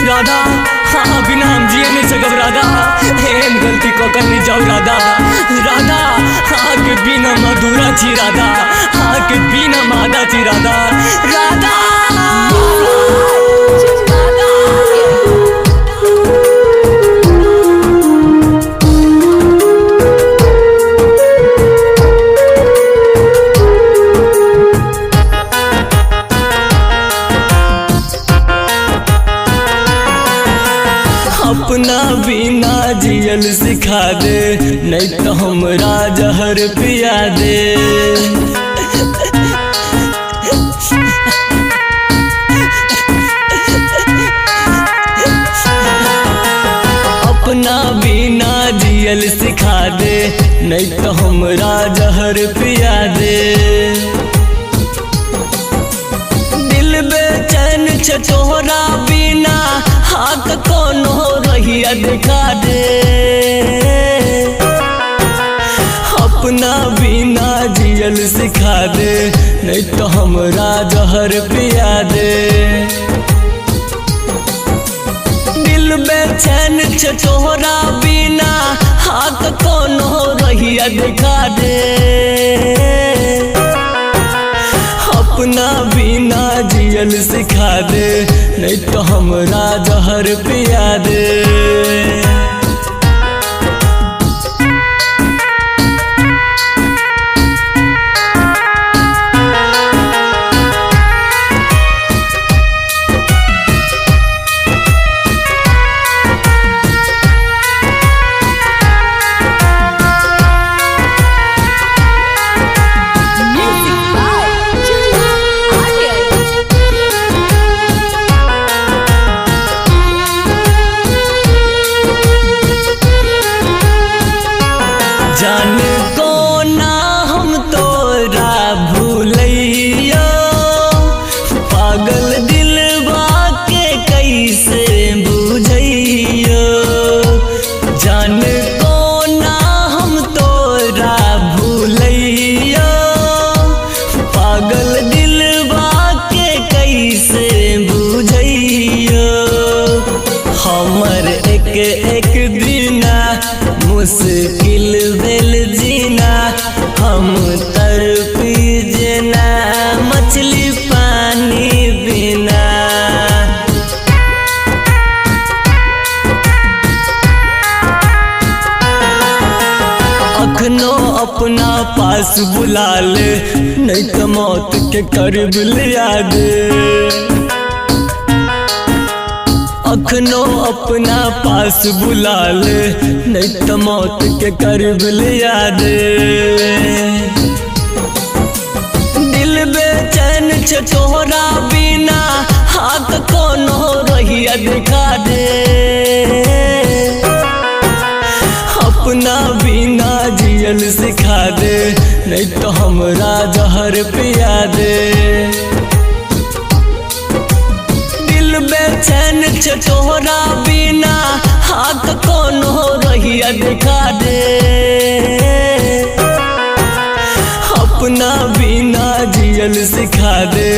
राधा हाँ बिना हम जिए नहीं सकब राधा एहन गलती को करने जाओ राधा राधा हाँ के बिना मधुरा थी राधा हाँ के बिना मादा थी राधा राधा अपना बिना जियल सिखा दे नहीं तो हमरा जहर पिया दे अपना बिना जियल सिखा दे नहीं तो हमरा जहर पिया दे दिल बेचैन छ तोहरा बिना हाथ कोनो रहिया दिखा दे अपना बिना जियल सिखा दे नहीं तो हमरा जहर पिया दे दिल बेचैन छ तोहरा बिना हाथ कोनो रहिया दिखा दे अपना बिना जियल सिखा दे नहीं तो हमरा जहर पिया दे जाने को ना हम तोरा भूलैया पागल दिलवा के कैसे बुझैया जाने को ना हम तोरा भूलैया पागल दिलवा के कैसे बुझैया हमर एक एक दिना मुश्किल भेल जीना हम तरपी जेना मछली पानी बिना अखनो अपना पास बुला ले नहीं तो मौत के करीब लिया दे अखनो अपना पास बुला ले नहीं तो मौत के करीब लिया दे दिल बेचैन छ तोहरा बिना हाथ कोनो रहिया दिखा दे अपना बिना जियल सिखा दे नहीं तो हमरा जहर पिया दे बेचैन छ तोहरा बिना हाथ कोनो रहिया दिखा दे अपना बिना जियल सिखा दे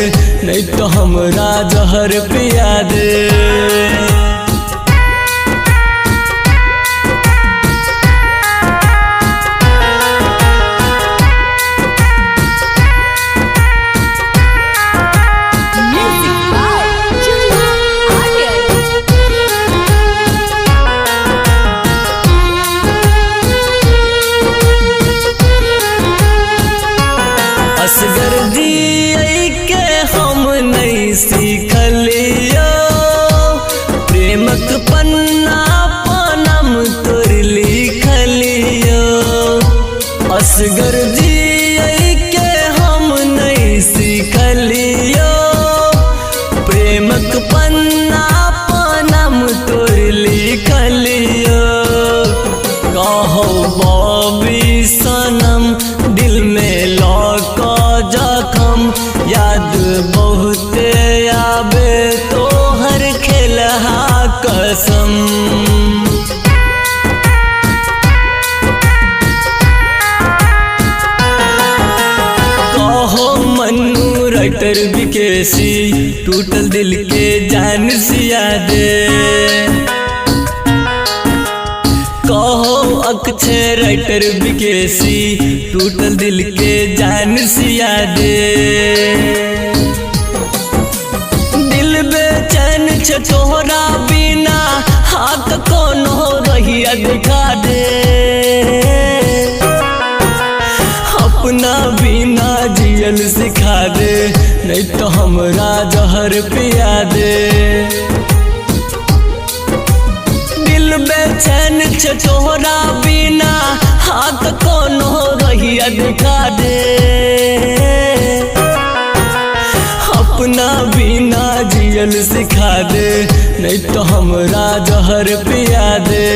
नहीं तो हमरा जहर पिया दे असगर जी के हम नहीं सीखलियो प्रेमक पन्ना पनम तोर लिखलियो असगर जी के हम नहीं सीखलियो प्रेमक पन्ना पनम तोर लिखलियो कहो बॉबी सनम दिल में लौका जखम याद बहुत आवे तो हर खेलहा कसम कहो मनु राइटर विकेसी टूटल दिल के जान सिया दे। कहो अक्षय राइटर विकेसी टूटल दिल के जान सिया दे। दिल बेचैन छे तोहरा बिना हाथ कोनो रहिया दिखा दे। अपना बिना जियल सिखा दे नहीं तो हमरा जहर पिया दे। दिल बेचैन छे तोहरा बिना हाथ कोनो रहिया दिखा दे। अपना बिना जियल सिखा दे नहीं तो हमरा जहर पिया दे।